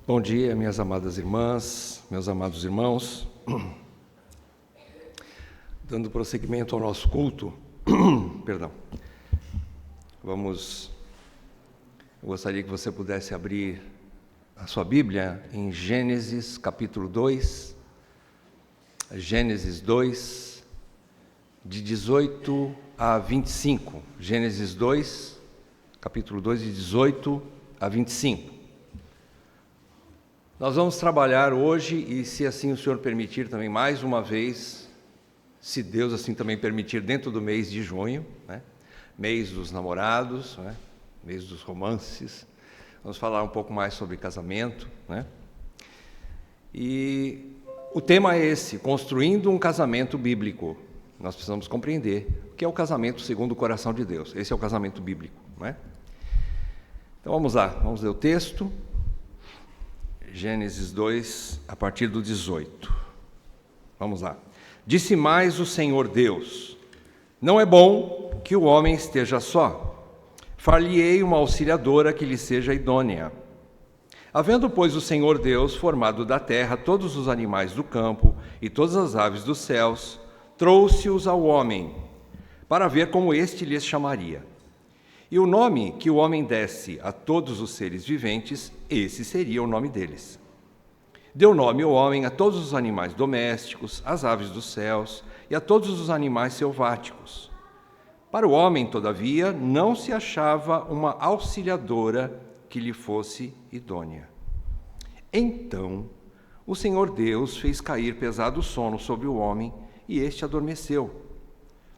Bom dia, minhas amadas irmãs, meus amados irmãos. Dando prosseguimento ao nosso culto, eu gostaria que você pudesse abrir a sua Bíblia em Gênesis capítulo 2, Gênesis 2, de 18 a 25. Gênesis 2, capítulo 2, de 18 a 25. Nós vamos trabalhar hoje, e se assim o Senhor permitir também, mais uma vez, se Deus assim também permitir, dentro do mês de junho, né? Mês dos namorados, né? Mês dos romances. Vamos falar um pouco mais sobre casamento, né? E o tema é esse: construindo um casamento bíblico. Nós precisamos compreender o que é o casamento segundo o coração de Deus. Esse é o casamento bíblico, né? Então vamos lá, vamos ler o texto. Gênesis 2, a partir do 18. Vamos lá. Disse mais o Senhor Deus: não é bom que o homem esteja só. Far-lhe-ei uma auxiliadora que lhe seja idônea. Havendo, pois, o Senhor Deus formado da terra todos os animais do campo e todas as aves dos céus, trouxe-os ao homem, para ver como este lhes chamaria. E o nome que o homem desse a todos os seres viventes, esse seria o nome deles. Deu nome o homem a todos os animais domésticos, às aves dos céus e a todos os animais selváticos. Para o homem, todavia, não se achava uma auxiliadora que lhe fosse idônea. Então, o Senhor Deus fez cair pesado sono sobre o homem, e este adormeceu.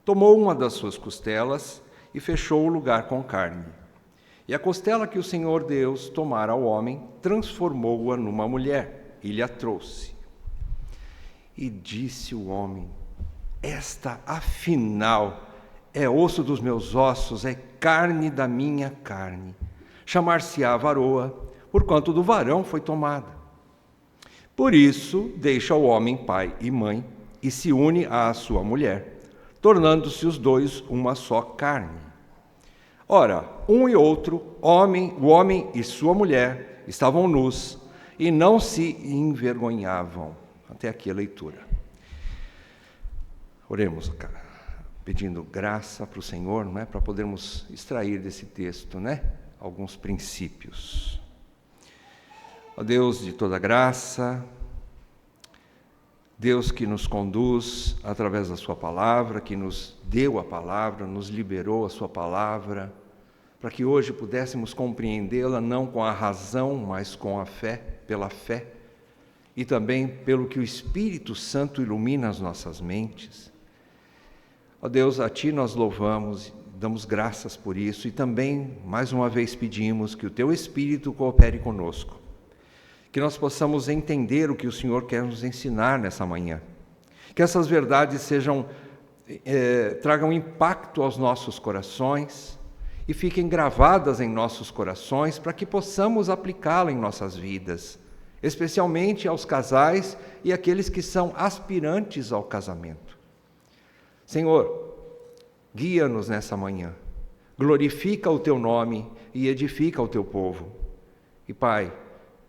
Tomou uma das suas costelas e fechou o lugar com carne. E a costela que o Senhor Deus tomara ao homem, transformou-a numa mulher, e lhe a trouxe. E disse o homem: esta, afinal, é osso dos meus ossos, é carne da minha carne. Chamar-se-á varoa, porquanto do varão foi tomada. Por isso, deixa o homem pai e mãe, e se une à sua mulher, tornando-se os dois uma só carne. Ora, um e outro, o homem e sua mulher, estavam nus e não se envergonhavam. Até aqui a leitura. Oremos, pedindo graça para o Senhor, não é? Para podermos extrair desse texto, né? Alguns princípios. Ó Deus de toda graça, Deus que nos conduz através da sua palavra, que nos deu a palavra, nos liberou a sua palavra, para que hoje pudéssemos compreendê-la não com a razão, mas com a fé, pela fé, e também pelo que o Espírito Santo ilumina as nossas mentes. Ó Deus, a Ti nós louvamos, damos graças por isso, e também, mais uma vez, pedimos que o Teu Espírito coopere conosco, que nós possamos entender o que o Senhor quer nos ensinar nessa manhã, que essas verdades tragam impacto aos nossos corações e fiquem gravadas em nossos corações para que possamos aplicá-la em nossas vidas, especialmente aos casais e aqueles que são aspirantes ao casamento. Senhor, guia-nos nessa manhã, glorifica o Teu nome e edifica o Teu povo. E Pai,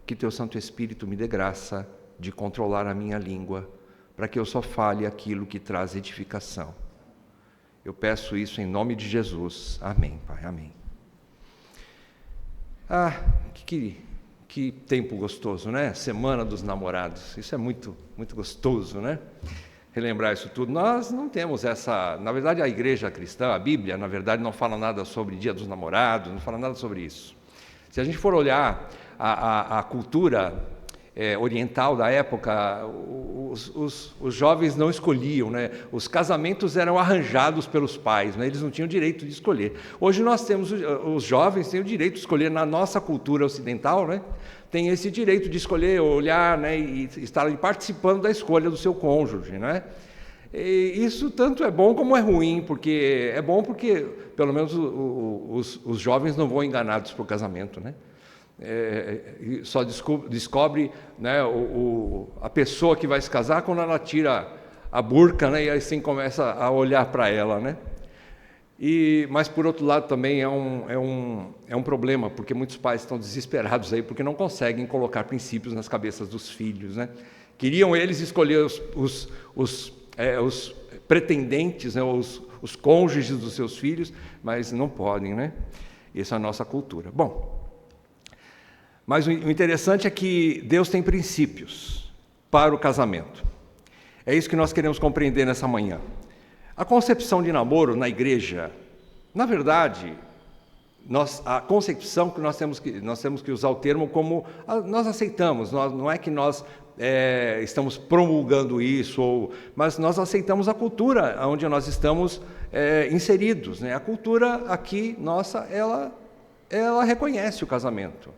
que Teu Santo Espírito me dê graça de controlar a minha língua, para que eu só fale aquilo que traz edificação. Eu peço isso em nome de Jesus. Amém, Pai, amém. Que tempo gostoso, né? Semana dos namorados. Isso é muito, muito gostoso, né? Relembrar isso tudo. Nós não temos essa... Na verdade, a igreja cristã, a Bíblia, na verdade, não fala nada sobre Dia dos Namorados, não fala nada sobre isso. Se a gente for olhar a cultura oriental da época, os jovens não escolhiam, né? Os casamentos eram arranjados pelos pais, né? Eles não tinham direito de escolher. Hoje nós temos, os jovens têm o direito de escolher, na nossa cultura ocidental, né? Tem esse direito de escolher, olhar, né? E estar ali participando da escolha do seu cônjuge, né? E isso tanto é bom como é ruim, porque é bom porque pelo menos os jovens não vão enganados para o casamento, né? Só descobre, né, a pessoa que vai se casar quando ela tira a burca, né, e assim começa a olhar para ela, né? Mas, por outro lado, também é um problema, porque muitos pais estão desesperados aí, porque não conseguem colocar princípios nas cabeças dos filhos, né? Queriam eles escolher os pretendentes, né? os cônjuges dos seus filhos, mas não podem, né? Essa é a nossa cultura. Bom, mas o interessante é que Deus tem princípios para o casamento. É isso que nós queremos compreender nessa manhã. A concepção de namoro na igreja, na verdade, a concepção que nós temos que usar o termo como nós aceitamos, não é que nós estamos promulgando isso, mas nós aceitamos a cultura onde nós estamos inseridos, né? A cultura aqui, nossa, ela reconhece o casamento.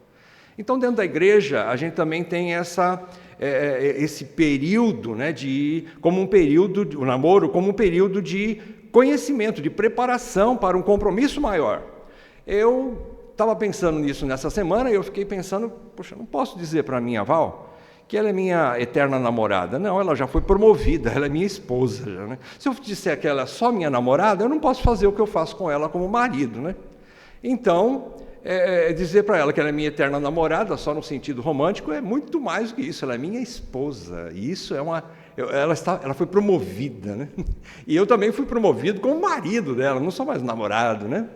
Então, dentro da igreja, a gente também tem esse período, né, o namoro como um período de conhecimento, de preparação para um compromisso maior. Eu estava pensando nisso nessa semana e eu fiquei pensando, poxa, não posso dizer para a minha Val que ela é minha eterna namorada. Não, ela já foi promovida, ela é minha esposa já, né? Se eu disser que ela é só minha namorada, eu não posso fazer o que eu faço com ela como marido, né? Então, dizer para ela que ela é minha eterna namorada, só no sentido romântico, é muito mais do que isso. Ela é minha esposa. E isso ela foi promovida, né? E eu também fui promovido como marido dela, não sou mais namorado, né?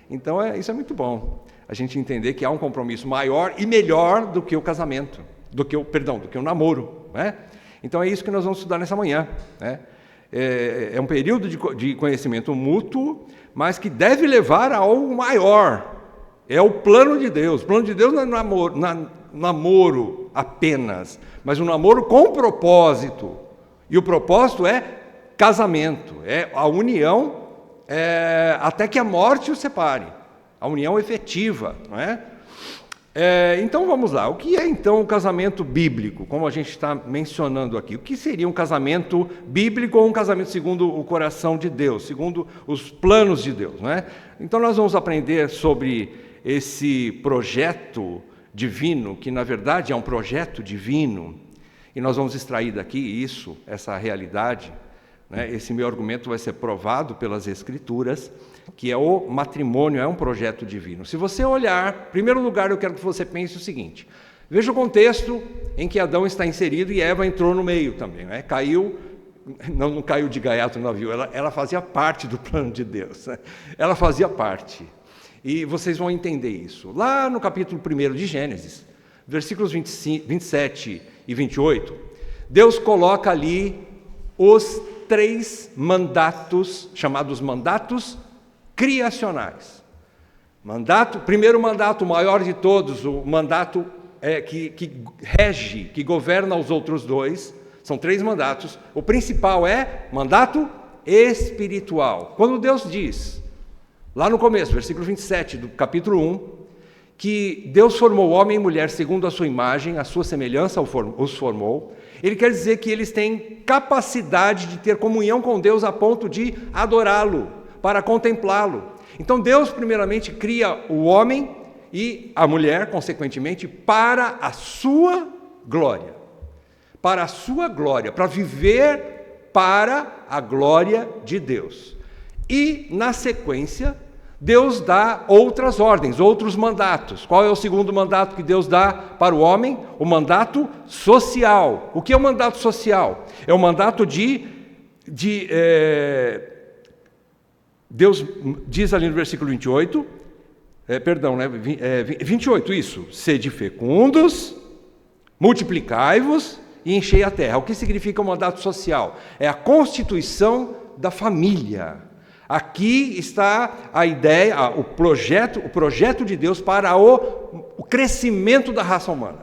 Então, isso é muito bom. A gente entender que há um compromisso maior e melhor do que o casamento, do que o namoro, né? Então, é isso que nós vamos estudar nessa manhã, né? É um período de conhecimento mútuo, mas que deve levar a algo maior. É o plano de Deus. O plano de Deus não é namoro apenas, mas um namoro com propósito. E o propósito é casamento, é a união até que a morte os separe. A união efetiva, não é? Então vamos lá. O que é então o casamento bíblico, como a gente está mencionando aqui? O que seria um casamento bíblico ou um casamento segundo o coração de Deus, segundo os planos de Deus, não é? Então nós vamos aprender sobre esse projeto divino, que na verdade é um projeto divino, e nós vamos extrair daqui essa realidade, né? Esse meu argumento vai ser provado pelas Escrituras, que o matrimônio é um projeto divino. Se você olhar, em primeiro lugar, eu quero que você pense o seguinte: veja o contexto em que Adão está inserido e Eva entrou no meio também, né? Não caiu de gaiato no navio, ela fazia parte do plano de Deus, né? Ela fazia parte. E vocês vão entender isso. Lá no capítulo 1 de Gênesis, versículos 27 e 28, Deus coloca ali os 3 mandatos, chamados mandatos criacionais. Primeiro mandato, o maior de todos, o mandato que rege, que governa os outros 2, são 3 mandatos. O principal é mandato espiritual. Quando Deus diz, lá no começo, versículo 27 do capítulo 1, que Deus formou homem e mulher segundo a sua imagem, a sua semelhança os formou, ele quer dizer que eles têm capacidade de ter comunhão com Deus a ponto de adorá-lo, para contemplá-lo. Então Deus primeiramente cria o homem e a mulher, consequentemente, para a sua glória. Para a sua glória, para viver para a glória de Deus. E, na sequência, Deus dá outras ordens, outros mandatos. Qual é o segundo mandato que Deus dá para o homem? O mandato social. O que é o mandato social? É o mandato Deus diz ali no versículo 28, 28, isso. Sede fecundos, multiplicai-vos e enchei a terra. O que significa o mandato social? É a constituição da família. Aqui está a ideia, o projeto de Deus para o crescimento da raça humana.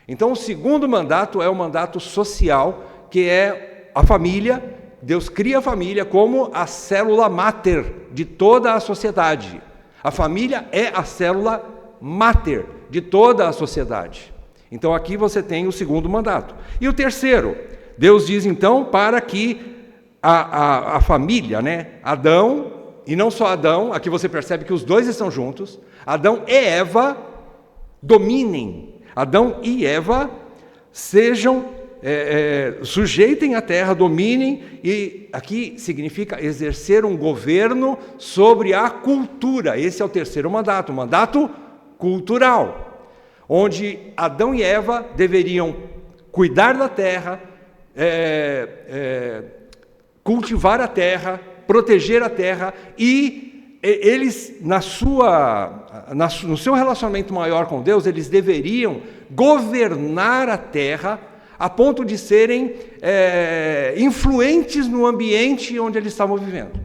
Então, o segundo mandato é o mandato social, que é a família. Deus cria a família como a célula máter de toda a sociedade. A família é a célula máter de toda a sociedade. Então, aqui você tem o segundo mandato. E o terceiro, Deus diz então para que a família, né? Adão, e não só Adão, aqui você percebe que os 2 estão juntos, Adão e Eva dominem, Adão e Eva sejam sujeitem a terra, dominem, e aqui significa exercer um governo sobre a cultura. Esse é o terceiro mandato, o mandato cultural, onde Adão e Eva deveriam cuidar da terra, cultivar a terra, proteger a terra, e eles, no seu relacionamento maior com Deus, eles deveriam governar a terra a ponto de serem influentes no ambiente onde eles estavam vivendo.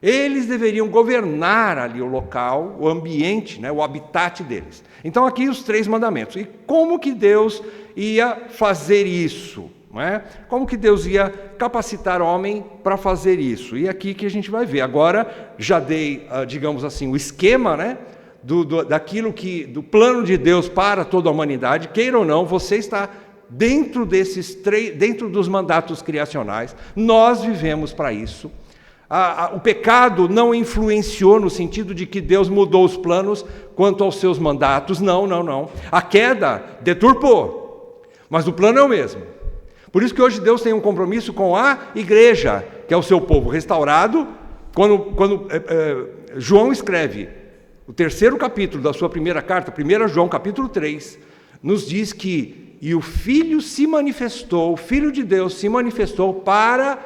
Eles deveriam governar ali o local, o ambiente, né, o habitat deles. Então aqui os 3 mandamentos. E como que Deus ia fazer isso? Não é? Como que Deus ia capacitar o homem para fazer isso? E aqui que a gente vai ver. Agora já dei, digamos assim, o esquema, né, do plano de Deus para toda a humanidade. Queira ou não, você está dentro dentro dos mandatos criacionais. Nós vivemos para isso. O pecado não influenciou no sentido de que Deus mudou os planos quanto aos seus mandatos. Não. A queda deturpou, mas o plano é o mesmo. Por isso que hoje Deus tem um compromisso com a igreja, que é o seu povo restaurado. Quando João escreve o 3º capítulo da sua primeira carta, 1 João capítulo 3, nos diz que o Filho se manifestou, o Filho de Deus se manifestou para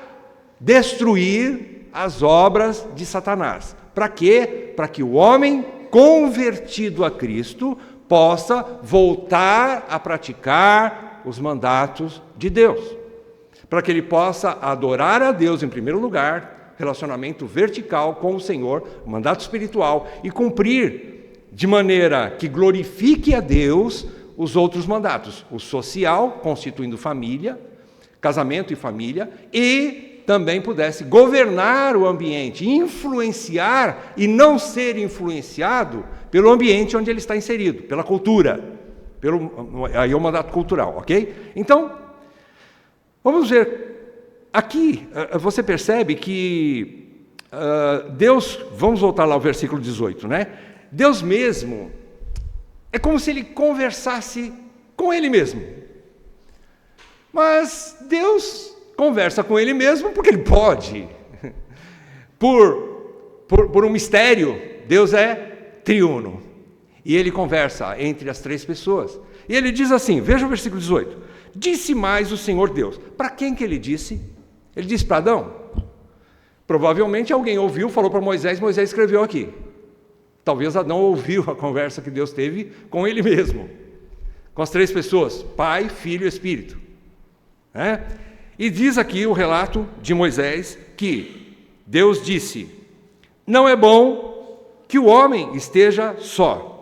destruir as obras de Satanás. Para quê? Para que o homem convertido a Cristo possa voltar a praticar os mandatos de Deus. Para que ele possa adorar a Deus em primeiro lugar, relacionamento vertical com o Senhor, mandato espiritual, e cumprir de maneira que glorifique a Deus os outros mandatos. O social, constituindo família, casamento e família, e também pudesse governar o ambiente, influenciar e não ser influenciado pelo ambiente onde ele está inserido, pela cultura. Aí é o mandato cultural, ok? Então, vamos ver. Aqui, você percebe que Deus, vamos voltar lá ao versículo 18, né? Deus mesmo, é como se ele conversasse com ele mesmo. Mas Deus conversa com ele mesmo porque ele pode. Por um mistério, Deus é triuno. E ele conversa entre as 3 pessoas. E ele diz assim, veja o versículo 18. Disse mais o Senhor Deus. Para quem que ele disse? Ele disse para Adão. Provavelmente alguém ouviu, falou para Moisés, Moisés escreveu aqui. Talvez Adão ouviu a conversa que Deus teve com ele mesmo. Com as 3 pessoas, Pai, Filho e Espírito. E diz aqui o relato de Moisés que Deus disse, não é bom que o homem esteja só.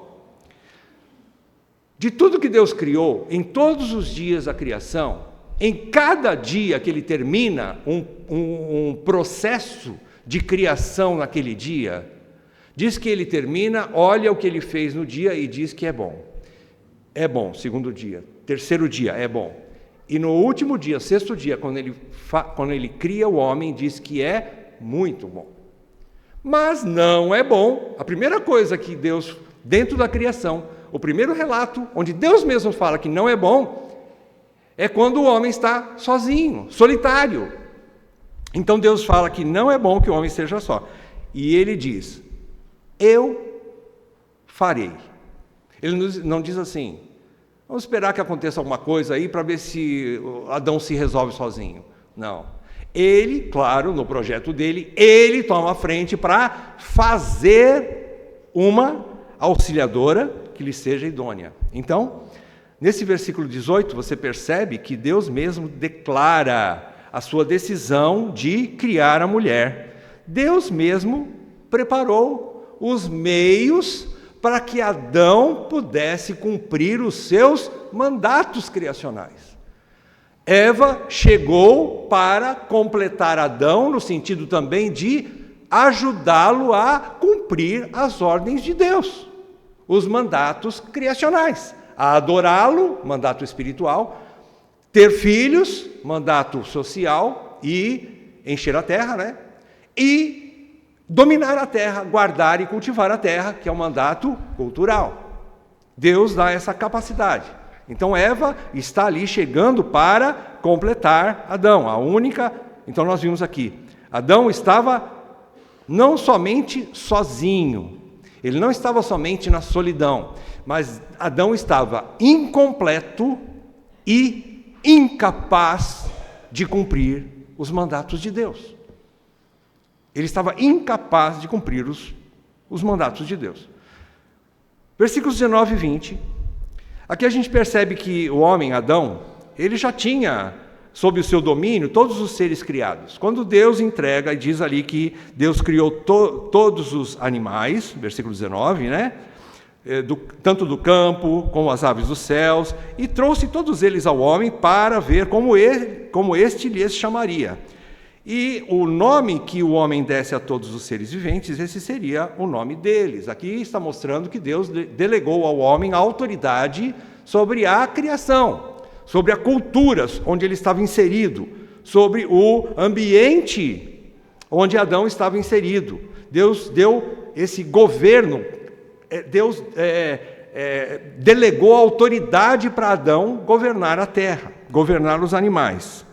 De tudo que Deus criou, em todos os dias da criação, em cada dia que ele termina um processo de criação naquele dia, diz que ele termina, olha o que ele fez no dia e diz que é bom. É bom, 2º dia. 3º dia, é bom. E no último dia, 6º dia, quando ele cria o homem, diz que é muito bom. Mas não é bom. A primeira coisa que Deus, dentro da criação, o primeiro relato, onde Deus mesmo fala que não é bom, é quando o homem está sozinho, solitário. Então Deus fala que não é bom que o homem esteja só. E ele diz, eu farei. Ele não diz assim, vamos esperar que aconteça alguma coisa aí para ver se Adão se resolve sozinho. Não. Ele, claro, no projeto dele, ele toma a frente para fazer uma auxiliadora que lhe seja idônea. Então, nesse versículo 18, você percebe que Deus mesmo declara a sua decisão de criar a mulher. Deus mesmo preparou os meios para que Adão pudesse cumprir os seus mandatos criacionais. Eva chegou para completar Adão, no sentido também de ajudá-lo a cumprir as ordens de Deus, os mandatos criacionais, a adorá-lo, mandato espiritual, ter filhos, mandato social, e encher a terra, né? E dominar a terra, guardar e cultivar a terra, que é o mandato cultural. Deus dá essa capacidade. Então Eva está ali chegando para completar Adão, a única. Então nós vimos aqui, Adão estava não somente sozinho, ele não estava somente na solidão, mas Adão estava incompleto e incapaz de cumprir os mandatos de Deus. Ele estava incapaz de cumprir os mandatos de Deus. Versículos 19 e 20. Aqui a gente percebe que o homem, Adão, ele já tinha sob o seu domínio todos os seres criados. Quando Deus entrega e diz ali que Deus criou todos os animais, versículo 19, né? Tanto do campo como as aves dos céus, e trouxe todos eles ao homem para ver como este lhes chamaria. E o nome que o homem desse a todos os seres viventes, esse seria o nome deles. Aqui está mostrando que Deus delegou ao homem a autoridade sobre a criação, sobre a cultura onde ele estava inserido, sobre o ambiente onde Adão estava inserido. Deus deu esse governo, Deus delegou a autoridade para Adão governar a terra, governar os animais.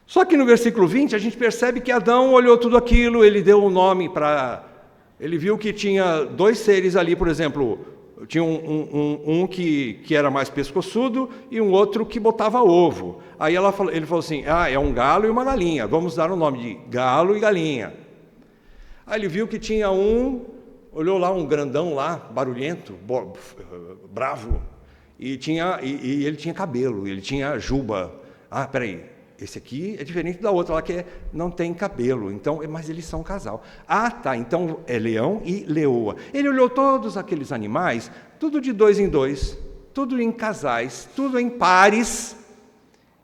Só que no versículo 20 a gente percebe que Adão olhou tudo aquilo, ele deu um nome para... Ele viu que tinha dois seres ali, por exemplo, tinha um que era mais pescoçudo e um outro que botava ovo. Aí ele falou assim, é um galo e uma galinha, vamos dar o nome de galo e galinha. Aí ele viu que tinha olhou lá um grandão lá, barulhento, bravo, e ele tinha cabelo, ele tinha juba. Peraí. Esse aqui é diferente da outra lá que não tem cabelo, então, mas eles são um casal. Então é leão e leoa. Ele olhou todos aqueles animais, tudo de 2 em 2, tudo em casais, tudo em pares.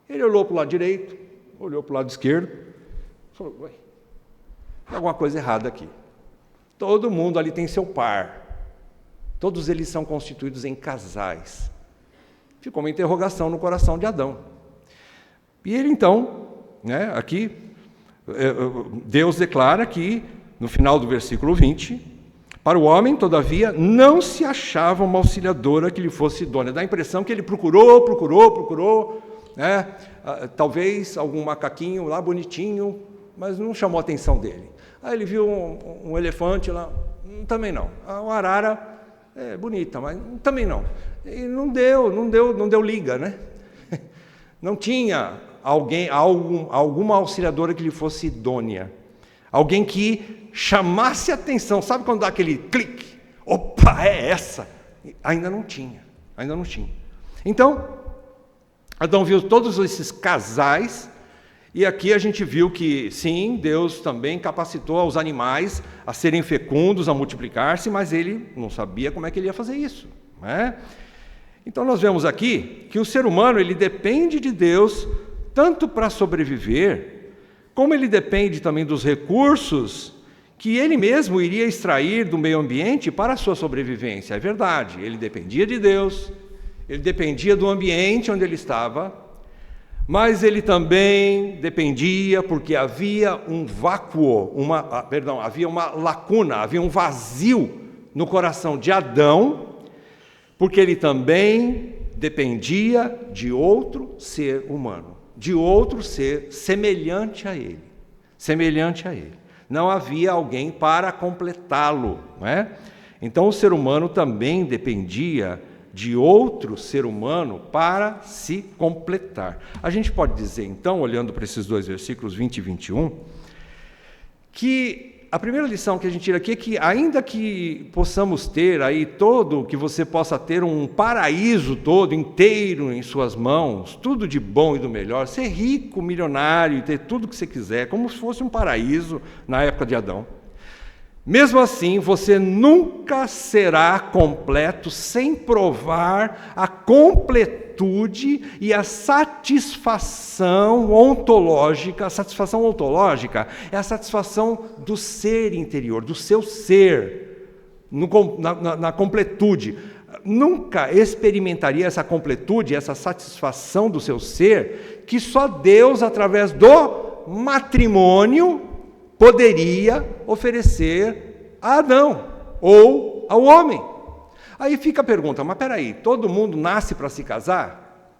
Ele olhou para o lado direito, olhou para o lado esquerdo, falou, ué, tem alguma coisa errada aqui. Todo mundo ali tem seu par. Todos eles são constituídos em casais. Ficou uma interrogação no coração de Adão. E ele então, aqui, Deus declara que, no final do versículo 20, para o homem, todavia, não se achava uma auxiliadora que lhe fosse idônea. Dá a impressão que ele procurou, talvez algum macaquinho lá bonitinho, mas não chamou a atenção dele. Aí ele viu um elefante lá, também não. Uma arara, bonita, mas também não. E não deu liga, né? Não tinha alguma auxiliadora que lhe fosse idônea. Alguém que chamasse a atenção. Sabe quando dá aquele clique? Opa, é essa! Ainda não tinha. Então, Adão viu todos esses casais, e aqui a gente viu que, sim, Deus também capacitou os animais a serem fecundos, a multiplicar-se, mas ele não sabia como é que ele ia fazer isso, né? Então nós vemos aqui que o ser humano ele depende de Deus tanto para sobreviver, como ele depende também dos recursos que ele mesmo iria extrair do meio ambiente para a sua sobrevivência. É verdade, ele dependia de Deus, ele dependia do ambiente onde ele estava, mas ele também dependia porque havia um vácuo, havia uma lacuna, havia um vazio no coração de Adão, porque ele também dependia de outro ser humano, de outro ser semelhante a ele. Não havia alguém para completá-lo, não é? Então o ser humano também dependia de outro ser humano para se completar. A gente pode dizer, então, olhando para esses dois versículos 20 e 21, que a primeira lição que a gente tira aqui é que, ainda que possamos ter aí que você possa ter um paraíso todo inteiro em suas mãos, tudo de bom e do melhor, ser rico, milionário, ter tudo que você quiser, como se fosse um paraíso na época de Adão. Mesmo assim, você nunca será completo sem provar a completude e a satisfação ontológica. A satisfação ontológica é a satisfação do ser interior, do seu ser, na completude. Nunca experimentaria essa completude, essa satisfação do seu ser, que só Deus, através do matrimônio, poderia oferecer a Adão ou ao homem. Aí fica a pergunta, mas peraí, todo mundo nasce para se casar?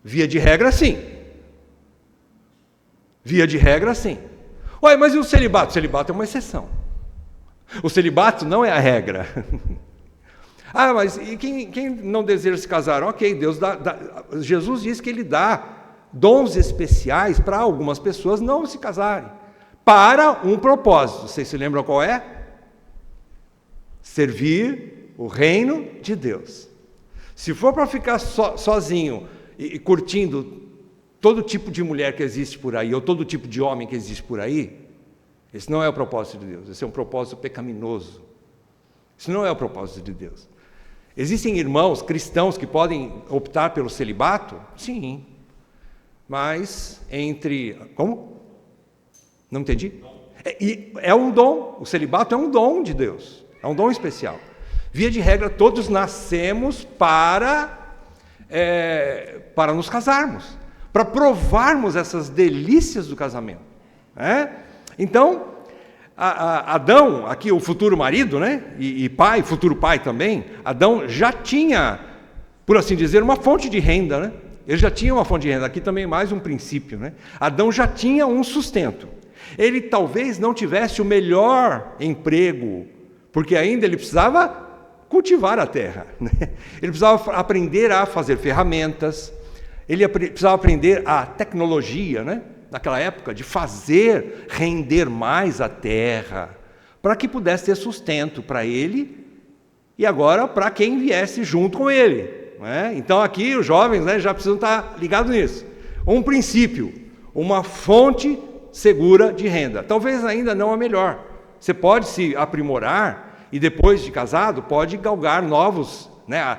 Via de regra, sim. Via de regra, sim. Ué, mas e o celibato? O celibato é uma exceção. O celibato não é a regra. Mas e quem não deseja se casar? Ok, Jesus diz que Ele dá dons especiais para algumas pessoas não se casarem, para um propósito. Vocês se lembram qual é? Servir o reino de Deus. Se for para ficar sozinho e curtindo todo tipo de mulher que existe por aí, ou todo tipo de homem que existe por aí, esse não é o propósito de Deus, esse é um propósito pecaminoso. Isso não é o propósito de Deus. Existem irmãos cristãos que podem optar pelo celibato? Sim. Mas Como? Não entendi? É um dom. O celibato é um dom de Deus. É um dom especial. Via de regra, todos nascemos para nos casarmos, para provarmos essas delícias do casamento. Então, Adão, aqui o futuro marido, né? E pai, futuro pai também, Adão já tinha, por assim dizer, uma fonte de renda, né? Ele já tinha uma fonte de renda, aqui também mais um princípio, né? Adão já tinha um sustento. Ele talvez não tivesse o melhor emprego, porque ainda ele precisava cultivar a terra, né? Ele precisava aprender a fazer ferramentas, ele precisava aprender a tecnologia, né? Naquela época, de fazer render mais a terra, para que pudesse ter sustento para ele e agora para quem viesse junto com ele. Né? Então aqui os jovens, né, já precisam estar ligados nisso. Um princípio, uma fonte segura de renda. Talvez ainda não a melhor. Você pode se aprimorar e depois de casado pode galgar novos, né,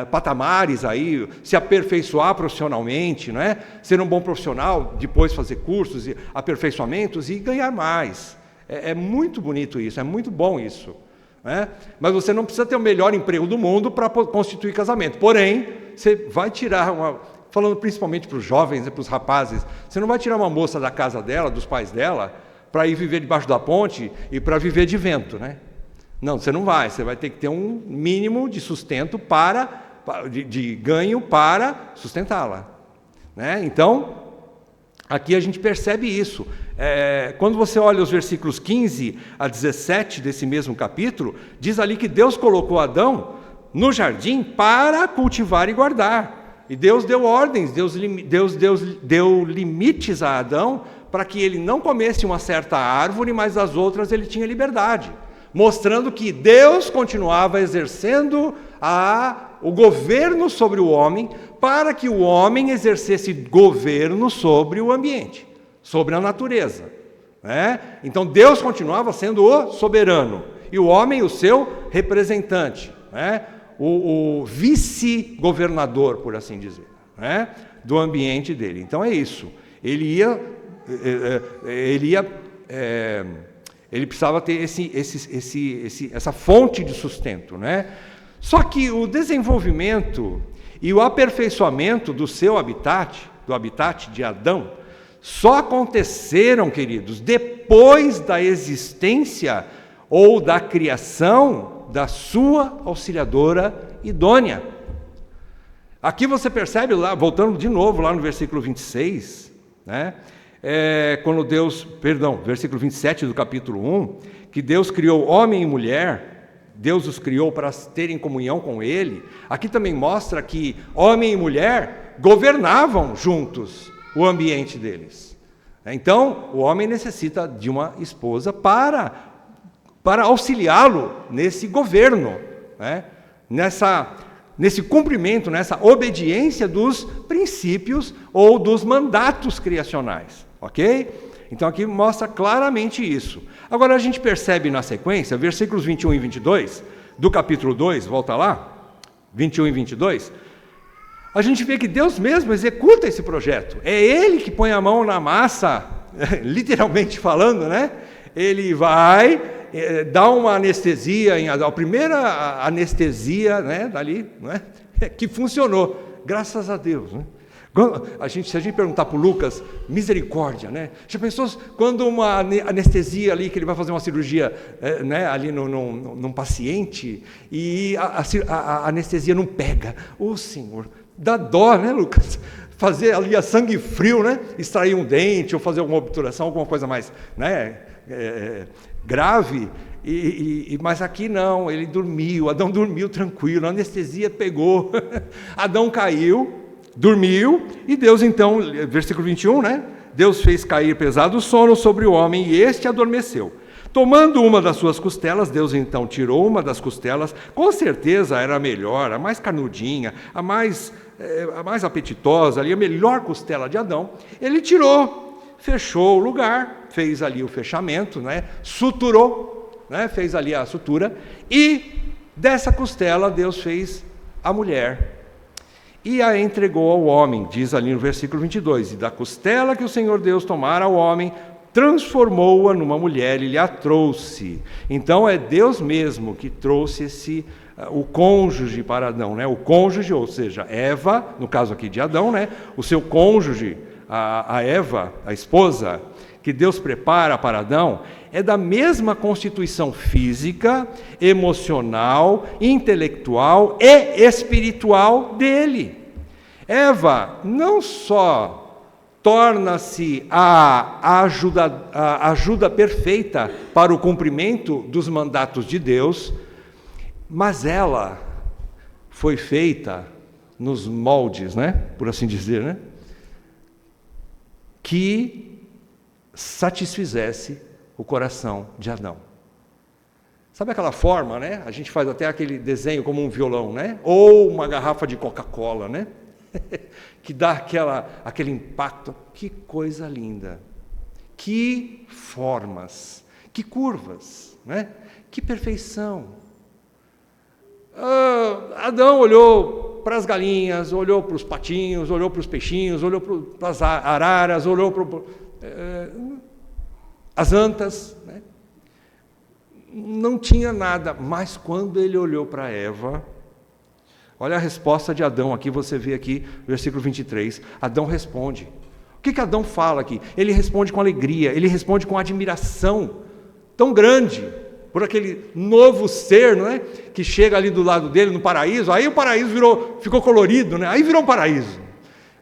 patamares aí, se aperfeiçoar profissionalmente, né, ser um bom profissional, depois fazer cursos e aperfeiçoamentos e ganhar mais. É muito bonito isso, é muito bom isso, né? Mas você não precisa ter o melhor emprego do mundo para constituir casamento. Porém, você vai tirar falando principalmente para os jovens e para os rapazes, você não vai tirar uma moça da casa dela, dos pais dela, para ir viver debaixo da ponte e para viver de vento, né? Não, você não vai, você vai ter que ter um mínimo de sustento de ganho para sustentá-la. Né? Então, aqui a gente percebe isso. Quando você olha os versículos 15 a 17 desse mesmo capítulo, diz ali que Deus colocou Adão no jardim para cultivar e guardar. E Deus deu ordens, Deus deu limites a Adão para que ele não comesse uma certa árvore, mas as outras ele tinha liberdade. Mostrando que Deus continuava exercendo o governo sobre o homem, para que o homem exercesse governo sobre o ambiente, sobre a natureza. Né? Então Deus continuava sendo o soberano, e o homem o seu representante, né? o vice-governador, por assim dizer, né? Do ambiente dele. Então é isso. Ele precisava ter essa fonte de sustento, né? Só que o desenvolvimento e o aperfeiçoamento do seu habitat, do habitat de Adão, só aconteceram, queridos, depois da existência ou da criação da sua auxiliadora idônea. Aqui você percebe, voltando de novo lá no versículo 26, né? Versículo 27 do capítulo 1, que Deus criou homem e mulher, Deus os criou para terem comunhão com Ele. Aqui também mostra que homem e mulher governavam juntos o ambiente deles. Então, o homem necessita de uma esposa para auxiliá-lo nesse governo, né? Nesse cumprimento, nessa obediência dos princípios ou dos mandatos criacionais. Ok? Então aqui mostra claramente isso. Agora a gente percebe na sequência, versículos 21 e 22, do capítulo 2, volta lá, 21 e 22, a gente vê que Deus mesmo executa esse projeto. É Ele que põe a mão na massa, literalmente falando, né? Ele vai dar uma anestesia, a primeira anestesia, né, dali, né, que funcionou, graças a Deus, né? Se a gente perguntar para o Lucas, misericórdia, né? Já pensou quando uma anestesia ali, que ele vai fazer uma cirurgia né, ali num paciente, e a anestesia não pega? Ô Senhor, dá dó, né, Lucas? Fazer ali a sangue frio, né? Extrair um dente, ou fazer alguma obturação, alguma coisa mais né, grave. Mas aqui não, ele dormiu, Adão dormiu tranquilo, a anestesia pegou, Adão caiu, dormiu, e Deus então, versículo 21, né? Deus fez cair pesado sono sobre o homem, e este adormeceu. Tomando uma das suas costelas, Deus então tirou uma das costelas, com certeza era a melhor, a mais carnudinha, a mais apetitosa, ali, a melhor costela de Adão. Ele tirou, fechou o lugar, fez ali o fechamento, né? Suturou, né? Fez ali a sutura, e dessa costela Deus fez a mulher e a entregou ao homem, diz ali no versículo 22, e da costela que o Senhor Deus tomara ao homem, transformou-a numa mulher e lhe a trouxe. Então é Deus mesmo que trouxe o cônjuge para Adão, né? O cônjuge, ou seja, Eva, no caso aqui de Adão, né? O seu cônjuge, a Eva, a esposa, que Deus prepara para Adão, é da mesma constituição física, emocional, intelectual e espiritual dele. Eva não só torna-se a ajuda perfeita para o cumprimento dos mandatos de Deus, mas ela foi feita nos moldes, né, por assim dizer, né, que satisfizesse o coração de Adão. Sabe aquela forma, né? A gente faz até aquele desenho como um violão, né? Ou uma garrafa de Coca-Cola, né? Que dá aquele impacto. Que coisa linda! Que formas, que curvas, né? Que perfeição! Adão olhou para as galinhas, olhou para os patinhos, olhou para os peixinhos, olhou para as araras, olhou para as antas, né? Não tinha nada, mas quando ele olhou para Eva, olha a resposta de Adão, aqui você vê aqui, versículo 23, Adão responde. O que Adão fala aqui? Ele responde com alegria, ele responde com admiração tão grande por aquele novo ser, não é? Que chega ali do lado dele no paraíso, aí o paraíso ficou colorido, né? Aí virou um paraíso.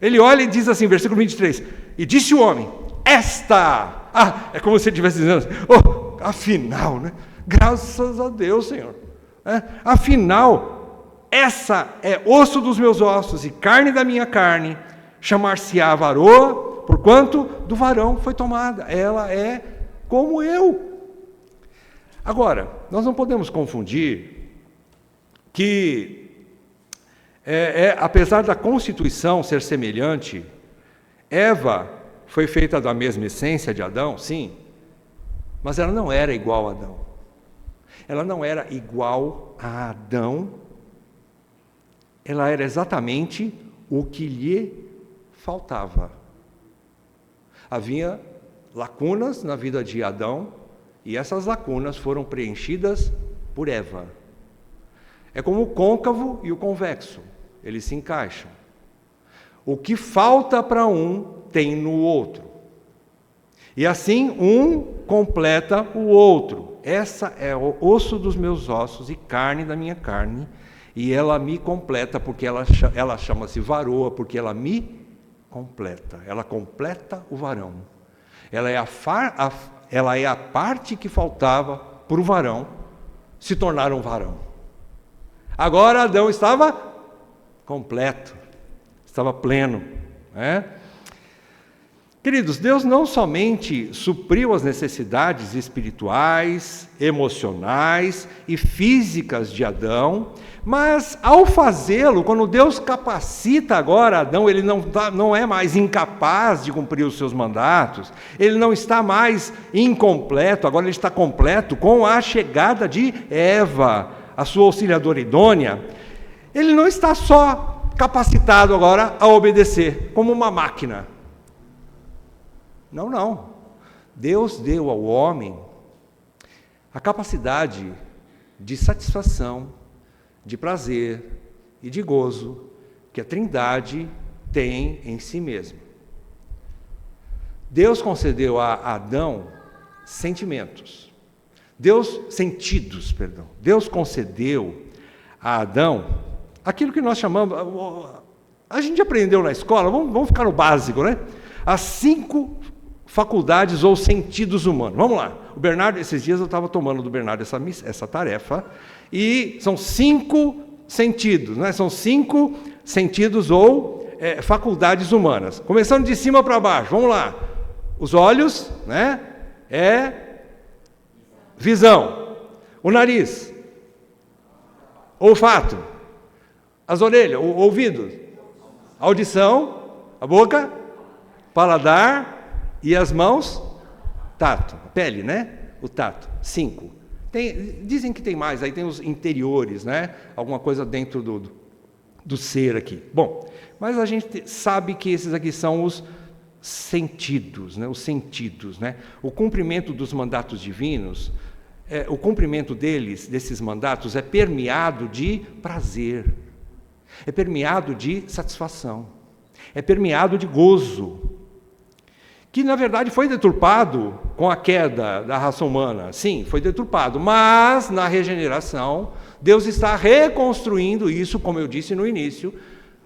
Ele olha e diz assim, versículo 23, e disse o homem, é como se ele estivesse dizendo assim, afinal, né? Graças a Deus, Senhor. Afinal, essa é osso dos meus ossos e carne da minha carne, chamar-se-á varoa, porquanto do varão foi tomada. Ela é como eu. Agora, nós não podemos confundir que, apesar da constituição ser semelhante, Eva foi feita da mesma essência de Adão, sim, mas ela não era igual a Adão. Ela não era igual a Adão, ela era exatamente o que lhe faltava. Havia lacunas na vida de Adão, e essas lacunas foram preenchidas por Eva. É como o côncavo e o convexo, eles se encaixam. O que falta para um, tem no outro. E assim, um completa o outro. Essa é o osso dos meus ossos e carne da minha carne, e ela me completa, porque ela chama-se varoa, porque ela me completa. Ela completa o varão. Ela é a parte que faltava para o varão se tornar um varão. Agora Adão estava completo, estava pleno, né? Queridos, Deus não somente supriu as necessidades espirituais, emocionais e físicas de Adão, mas ao fazê-lo, quando Deus capacita agora Adão, ele não é mais incapaz de cumprir os seus mandatos, ele não está mais incompleto, agora ele está completo com a chegada de Eva, a sua auxiliadora idônea. Ele não está só capacitado agora a obedecer, como uma máquina. Não. Deus deu ao homem a capacidade de satisfação, de prazer e de gozo que a Trindade tem em si mesmo. Deus concedeu a Adão sentimentos. Deus concedeu a Adão aquilo que nós chamamos, a gente aprendeu na escola, vamos ficar no básico, né? As 5 faculdades ou sentidos humanos. Vamos lá. O Bernardo, esses dias eu estava tomando do Bernardo essa tarefa, e são 5 sentidos, né? São 5 sentidos ou faculdades humanas. Começando de cima para baixo, vamos lá. Os olhos, né? Visão. O nariz, olfato. As orelhas, o ouvido, a audição, a boca, paladar e as mãos, tato, a pele, né? O tato, 5. Dizem que tem mais, aí tem os interiores, né? Alguma coisa dentro do ser aqui. Bom, mas a gente sabe que esses aqui são os sentidos, né? Os sentidos, né? O cumprimento dos mandatos divinos, o cumprimento desses mandatos é permeado de prazer, é permeado de satisfação, é permeado de gozo, que na verdade foi deturpado com a queda da raça humana. Sim, foi deturpado, mas na regeneração, Deus está reconstruindo isso, como eu disse no início.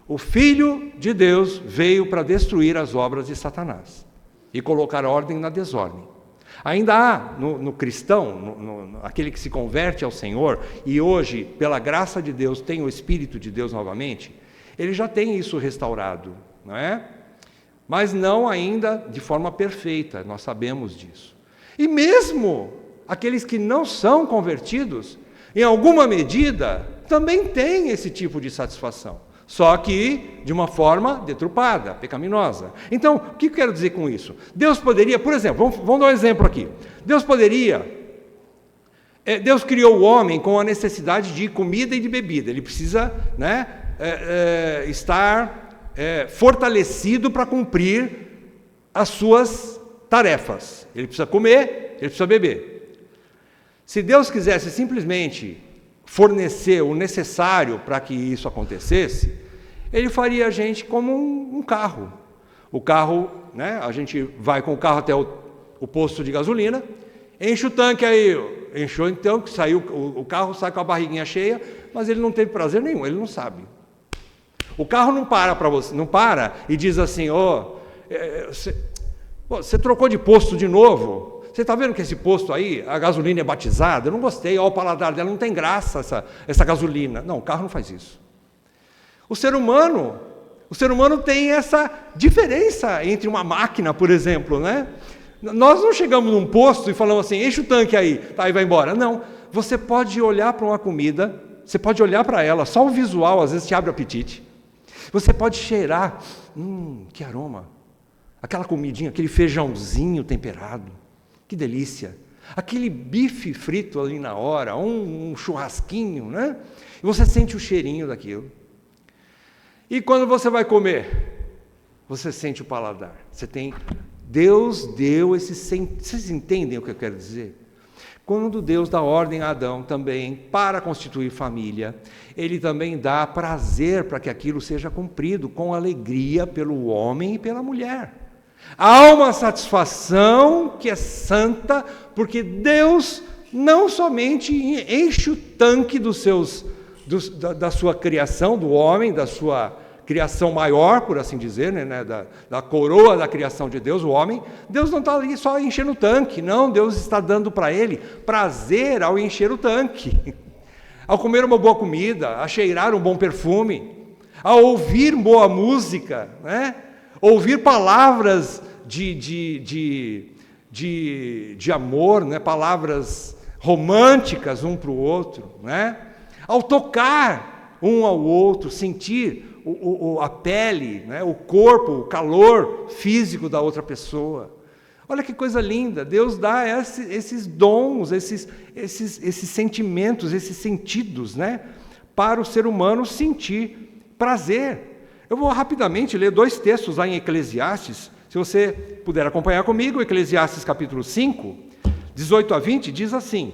O Filho de Deus veio para destruir as obras de Satanás e colocar ordem na desordem. Ainda há no cristão, aquele que se converte ao Senhor, e hoje, pela graça de Deus, tem o Espírito de Deus novamente, ele já tem isso restaurado, não é? Mas não ainda de forma perfeita, nós sabemos disso. E mesmo aqueles que não são convertidos, em alguma medida, também têm esse tipo de satisfação, só que de uma forma deturpada, pecaminosa. Então, o que eu quero dizer com isso? Deus poderia, por exemplo, vamos dar um exemplo aqui. Deus criou o homem com a necessidade de comida e de bebida. Ele precisa, né, estar fortalecido para cumprir as suas tarefas. Ele precisa comer, ele precisa beber. Se Deus quisesse simplesmente fornecer o necessário para que isso acontecesse, ele faria a gente como um carro. O carro, né, a gente vai com o carro até o posto de gasolina, enche o tanque aí, encheu então, que saiu, o carro sai com a barriguinha cheia, mas ele não teve prazer nenhum, ele não sabe. O carro não para para você, não para e diz assim: você trocou de posto de novo? Você está vendo que esse posto aí, a gasolina é batizada? Eu não gostei, o paladar dela não tem graça, essa gasolina. Não, o carro não faz isso. O ser humano tem essa diferença entre uma máquina, por exemplo, né? Nós não chegamos num posto e falamos assim: enche o tanque aí, tá, e vai embora. Não, você pode olhar para uma comida, você pode olhar para ela, só o visual às vezes te abre o apetite. Você pode cheirar, que aroma, aquela comidinha, aquele feijãozinho temperado, que delícia, aquele bife frito ali na hora, um churrasquinho, né? E você sente o cheirinho daquilo. E quando você vai comer, você sente o paladar. Deus deu esse sentimento. Vocês entendem o que eu quero dizer? Quando Deus dá ordem a Adão também para constituir família, Ele também dá prazer para que aquilo seja cumprido com alegria pelo homem e pela mulher. Há uma satisfação que é santa, porque Deus não somente enche o tanque da sua criação, do homem, da sua criação maior, por assim dizer, né, da coroa da criação de Deus, o homem. Deus não está ali só enchendo o tanque, não, Deus está dando para ele prazer ao encher o tanque, ao comer uma boa comida, a cheirar um bom perfume, a ouvir boa música, né? Ouvir palavras de amor, né? Palavras românticas um para o outro, né? Ao tocar um ao outro, sentir a pele, né? O corpo, o calor físico da outra pessoa. Olha que coisa linda, Deus dá esses dons, esses sentimentos, esses sentidos, né? Para o ser humano sentir prazer. Eu vou rapidamente ler 2 textos lá em Eclesiastes, se você puder acompanhar comigo. Eclesiastes capítulo 5, 18 a 20, diz assim: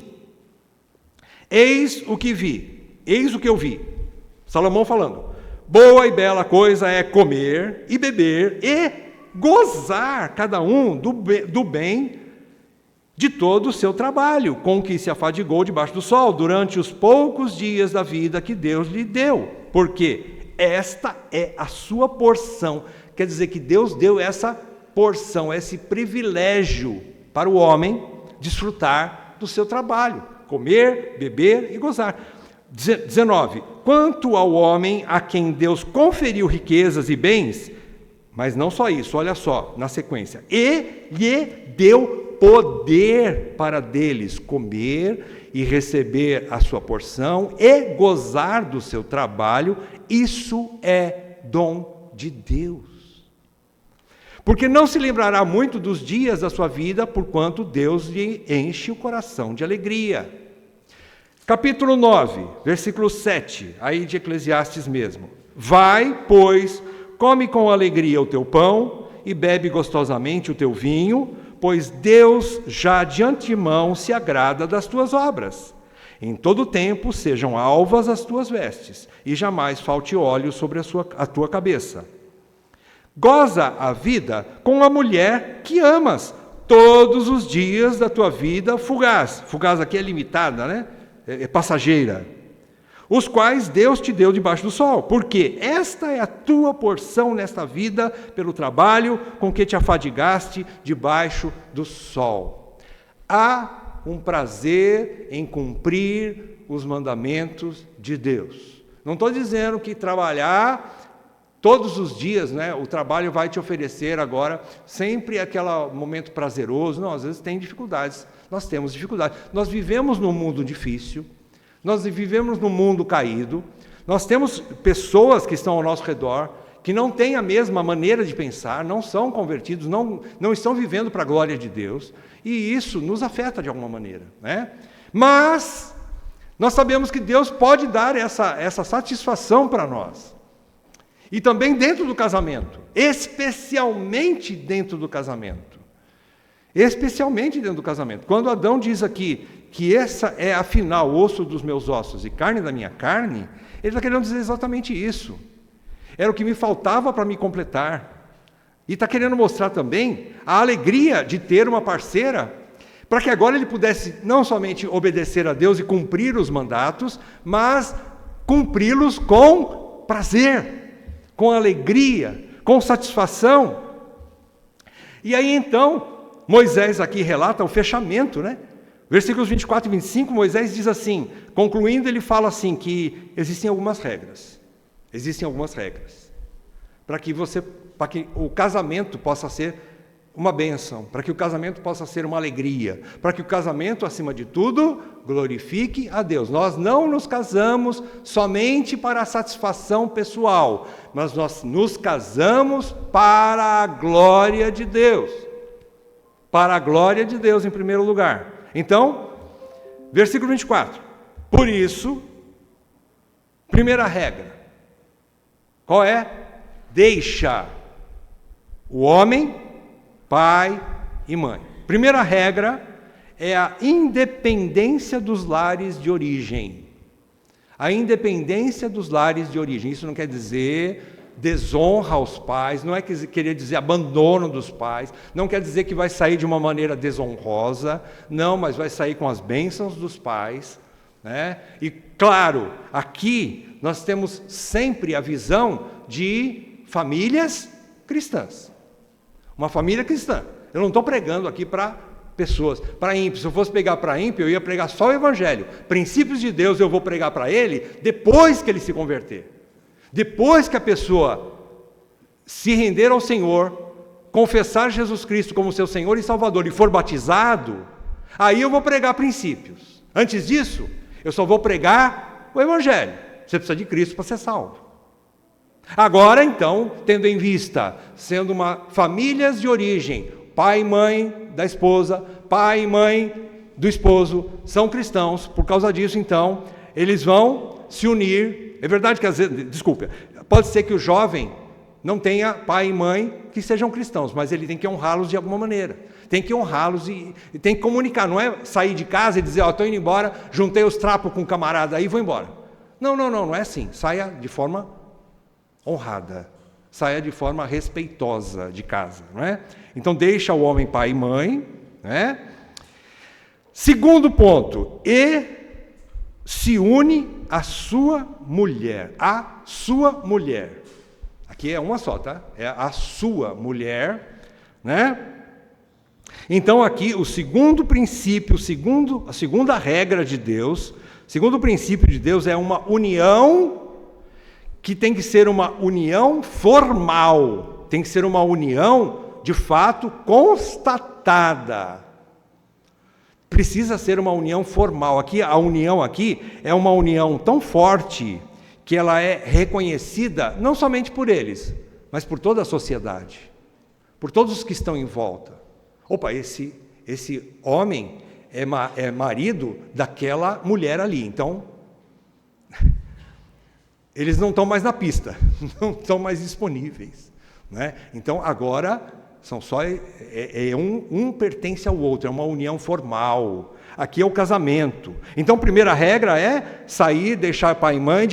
eis o que eu vi, Salomão falando, boa e bela coisa é comer e beber e gozar cada um do bem de todo o seu trabalho, com que se afadigou debaixo do sol, durante os poucos dias da vida que Deus lhe deu, porque esta é a sua porção. Quer dizer que Deus deu essa porção, esse privilégio para o homem desfrutar do seu trabalho, comer, beber e gozar. 19. Quanto ao homem a quem Deus conferiu riquezas e bens, mas não só isso, olha só, na sequência, e lhe deu poder para deles comer e receber a sua porção e gozar do seu trabalho, isso é dom de Deus. Porque não se lembrará muito dos dias da sua vida, porquanto Deus lhe enche o coração de alegria. Capítulo 9, versículo 7, aí de Eclesiastes mesmo. Vai, pois, come com alegria o teu pão e bebe gostosamente o teu vinho, pois Deus já de antemão se agrada das tuas obras. Em todo tempo sejam alvas as tuas vestes, e jamais falte óleo sobre a tua cabeça. Goza a vida com a mulher que amas, todos os dias da tua vida fugaz. Fugaz aqui é limitada, né? É passageira. Os quais Deus te deu debaixo do sol, porque esta é a tua porção nesta vida, pelo trabalho com que te afadigaste debaixo do sol. Há um prazer em cumprir os mandamentos de Deus. Não estou dizendo que trabalhar todos os dias, né, o trabalho vai te oferecer agora sempre aquele momento prazeroso. Não, às vezes tem dificuldades, nós temos dificuldades. Nós vivemos num mundo difícil, nós vivemos num mundo caído, nós temos pessoas que estão ao nosso redor, que não têm a mesma maneira de pensar, não são convertidos, não estão vivendo para a glória de Deus, e isso nos afeta de alguma maneira, né? Mas nós sabemos que Deus pode dar essa satisfação para nós. E também dentro do casamento, especialmente dentro do casamento. Especialmente dentro do casamento. Quando Adão diz aqui que essa é afinal osso dos meus ossos e carne da minha carne, ele está querendo dizer exatamente isso. Era o que me faltava para me completar. E está querendo mostrar também a alegria de ter uma parceira, para que agora ele pudesse não somente obedecer a Deus e cumprir os mandatos, mas cumpri-los com prazer, com alegria, com satisfação. E aí então, Moisés aqui relata o fechamento, né? Versículos 24 e 25, Moisés diz assim, concluindo, ele fala assim, que existem algumas regras. Existem algumas regras. Para que o casamento possa ser uma bênção, para que o casamento possa ser uma alegria, para que o casamento, acima de tudo, glorifique a Deus. Nós não nos casamos somente para a satisfação pessoal, mas nós nos casamos para a glória de Deus. Para a glória de Deus, em primeiro lugar. Então, versículo 24. Por isso, primeira regra. Qual é? Deixa o homem, pai e mãe. Primeira regra é a independência dos lares de origem. A independência dos lares de origem. Isso não quer dizer desonra aos pais, não é querer dizer abandono dos pais, não quer dizer que vai sair de uma maneira desonrosa, não, mas vai sair com as bênçãos dos pais, né? E claro, aqui nós temos sempre a visão de famílias cristãs. Uma família cristã. Eu não estou pregando aqui para pessoas, para ímpios. Se eu fosse pregar para ímpio, eu ia pregar só o evangelho. Princípios de Deus eu vou pregar para ele depois que ele se converter. Depois que a pessoa se render ao Senhor, confessar Jesus Cristo como seu Senhor e Salvador e for batizado, aí eu vou pregar princípios. Antes disso, eu só vou pregar o evangelho. Você precisa de Cristo para ser salvo. Agora, então, tendo em vista, sendo famílias de origem, pai e mãe da esposa, pai e mãe do esposo, são cristãos, por causa disso, então, eles vão se unir. É verdade que às vezes, desculpa, pode ser que o jovem não tenha pai e mãe que sejam cristãos, mas ele tem que honrá-los de alguma maneira. Tem que honrá-los e tem que comunicar, não é sair de casa e dizer, estou indo embora, juntei os trapos com o camarada aí e vou embora. Não é assim. Saia de forma honrada. Saia de forma respeitosa de casa, não é? Então deixa o homem pai e mãe, né? Segundo ponto, e se une à sua mulher. A sua mulher. Aqui é uma só, tá? É a sua mulher, né? Então aqui o segundo princípio, a segunda regra de Deus, segundo princípio de Deus é uma união que tem que ser uma união formal, tem que ser uma união de fato constatada. Precisa ser uma união formal. Aqui, a união aqui é uma união tão forte que ela é reconhecida não somente por eles, mas por toda a sociedade, por todos os que estão em volta. Opa, esse homem é marido daquela mulher ali, então eles não estão mais na pista, não estão mais disponíveis, né? Então agora são só um pertence ao outro, é uma união formal. Aqui é o casamento. Então, primeira regra é sair, deixar pai e mãe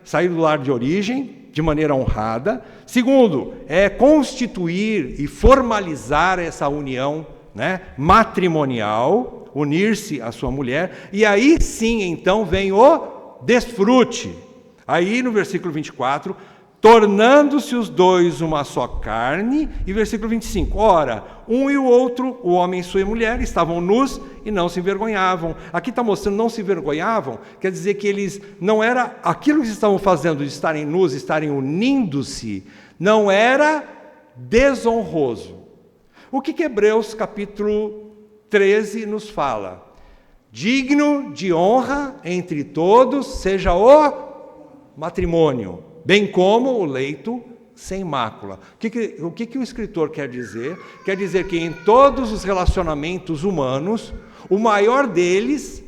sair do lar de origem de maneira honrada. Segundo, é constituir e formalizar essa união, né, matrimonial, unir-se à sua mulher. E aí sim, então, vem o desfrute. Aí no versículo 24, tornando-se os dois uma só carne, e versículo 25, ora, um e o outro, o homem e sua mulher, estavam nus e não se envergonhavam. Aqui está mostrando não se envergonhavam, quer dizer que eles não era, aquilo que eles estavam fazendo de estarem nus, estarem unindo-se, não era desonroso. O que Hebreus capítulo 13 nos fala? Digno de honra entre todos seja o matrimônio, bem como o leito sem mácula. O que o escritor quer dizer? Quer dizer que em todos os relacionamentos humanos, o maior deles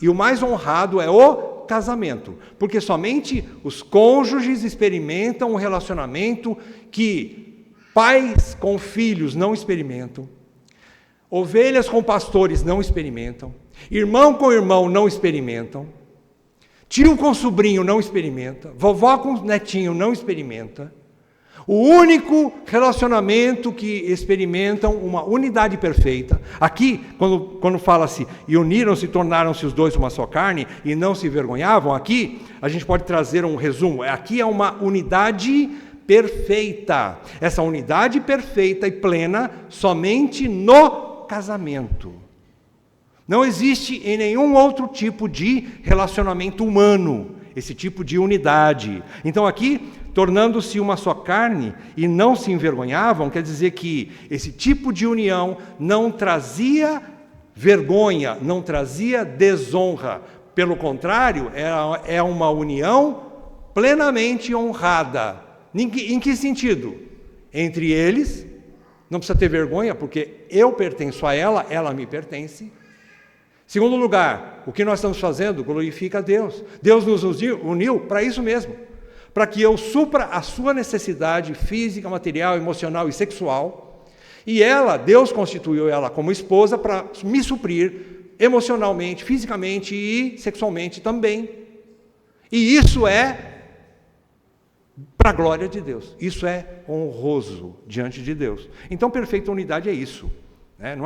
e o mais honrado é o casamento, porque somente os cônjuges experimentam um relacionamento que pais com filhos não experimentam, ovelhas com pastores não experimentam, irmão com irmão não experimentam, tio com sobrinho não experimenta, vovó com netinho não experimenta. O único relacionamento que experimentam uma unidade perfeita. Aqui, quando fala-se, e uniram-se, tornaram-se os dois uma só carne, e não se envergonhavam, aqui a gente pode trazer um resumo. Aqui é uma unidade perfeita. Essa unidade perfeita e plena somente no casamento. Não existe em nenhum outro tipo de relacionamento humano esse tipo de unidade. Então aqui, tornando-se uma só carne e não se envergonhavam, quer dizer que esse tipo de união não trazia vergonha, não trazia desonra. Pelo contrário, é uma união plenamente honrada. Em que sentido? Entre eles, não precisa ter vergonha, porque eu pertenço a ela, ela me pertence. Segundo lugar, o que nós estamos fazendo glorifica a Deus. Deus nos uniu para isso mesmo, para que eu supra a sua necessidade física, material, emocional e sexual, e Deus constituiu ela como esposa para me suprir emocionalmente, fisicamente e sexualmente também. E isso é para a glória de Deus, isso é honroso diante de Deus. Então, perfeita unidade é isso, né?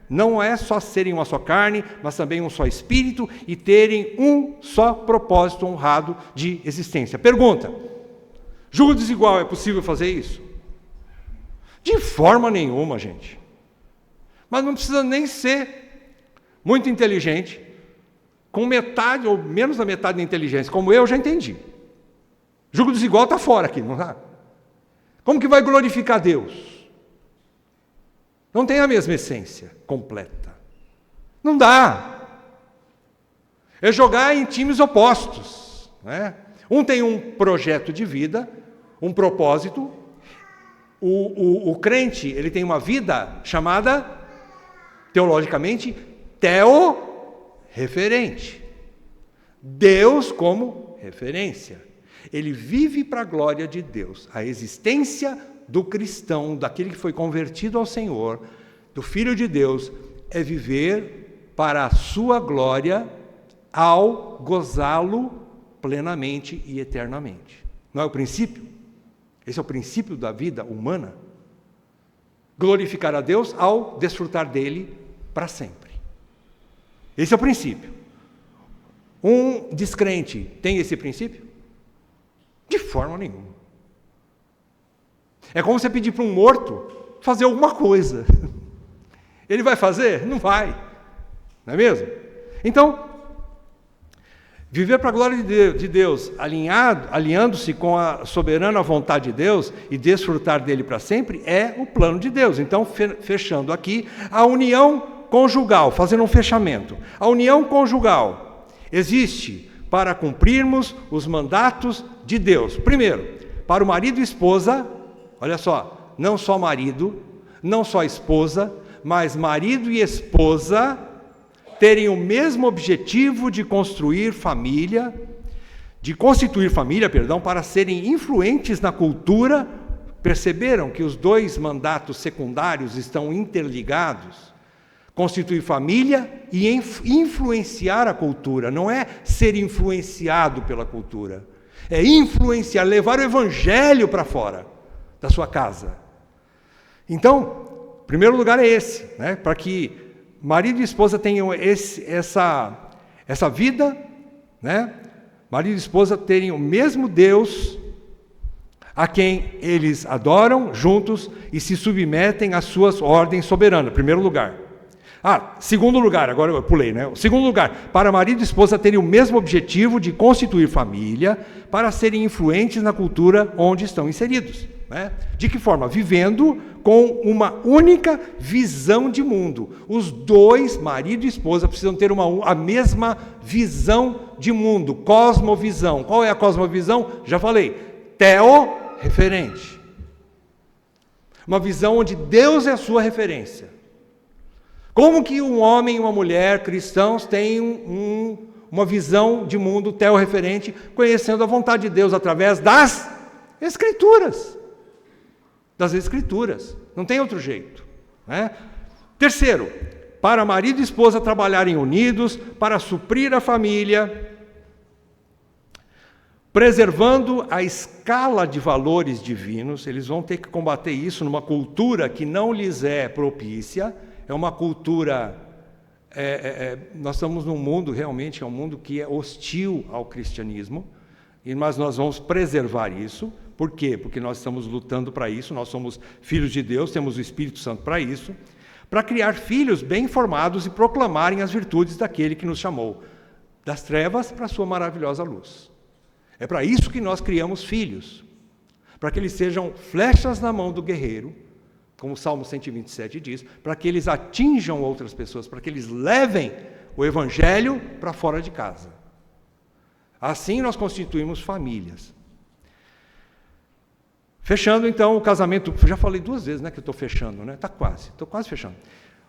Não é só serem uma só carne, mas também um só espírito e terem um só propósito honrado de existência. Pergunta: julgo desigual, é possível fazer isso? De forma nenhuma, gente. Mas não precisa nem ser muito inteligente, com metade ou menos da metade da inteligência, como eu já entendi. Julgo desigual está fora aqui, não está? Como que vai glorificar Deus? Não tem a mesma essência completa. Não dá. É jogar em times opostos, né? Um tem um projeto de vida, um propósito. O crente, ele tem uma vida chamada, teologicamente, teorreferente. Deus como referência. Ele vive para a glória de Deus. A existência do cristão, daquele que foi convertido ao Senhor, do Filho de Deus, é viver para a sua glória ao gozá-lo plenamente e eternamente. Não é o princípio? Esse é o princípio da vida humana. Glorificar a Deus ao desfrutar dele para sempre. Esse é o princípio. Um descrente tem esse princípio? De forma nenhuma. É como você pedir para um morto fazer alguma coisa. Ele vai fazer? Não vai. Não é mesmo? Então, viver para a glória de Deus, alinhando-se com a soberana vontade de Deus e desfrutar dele para sempre, é o plano de Deus. Então, fechando aqui, a união conjugal, fazendo um fechamento. A união conjugal existe para cumprirmos os mandatos de Deus. Primeiro, para o marido e esposa, olha só, não só marido, não só esposa, mas marido e esposa terem o mesmo objetivo de constituir família, para serem influentes na cultura. Perceberam que os dois mandatos secundários estão interligados? Constituir família e influenciar a cultura. Não é ser influenciado pela cultura, é influenciar, levar o evangelho para fora da sua casa. Então, em primeiro lugar é esse, né? Para que marido e esposa tenham essa vida, né? Marido e esposa terem o mesmo Deus a quem eles adoram juntos e se submetem às suas ordens soberanas. Primeiro lugar. Segundo lugar, agora eu pulei, né? Segundo lugar, para marido e esposa terem o mesmo objetivo de constituir família para serem influentes na cultura onde estão inseridos. Né? De que forma? Vivendo com uma única visão de mundo. Os dois, marido e esposa, precisam ter a mesma visão de mundo, cosmovisão. Qual é a cosmovisão? Já falei, teorreferente. Uma visão onde Deus é a sua referência. Como que um homem e uma mulher cristãos têm uma visão de mundo teorreferente, conhecendo a vontade de Deus através das Escrituras? Das Escrituras, não tem outro jeito, né? Terceiro, para marido e esposa trabalharem unidos para suprir a família, preservando a escala de valores divinos. Eles vão ter que combater isso numa cultura que não lhes é propícia. É uma cultura, nós estamos num mundo, realmente é um mundo que é hostil ao cristianismo, mas nós vamos preservar isso. Por quê? Porque nós estamos lutando para isso, nós somos filhos de Deus, temos o Espírito Santo para isso, para criar filhos bem formados e proclamarem as virtudes daquele que nos chamou das trevas para a sua maravilhosa luz. É para isso que nós criamos filhos, para que eles sejam flechas na mão do guerreiro, como o Salmo 127 diz, para que eles atinjam outras pessoas, para que eles levem o Evangelho para fora de casa. Assim nós constituímos famílias. Fechando então o casamento, já falei 2 vezes, né, que eu estou fechando, né? Estou quase fechando.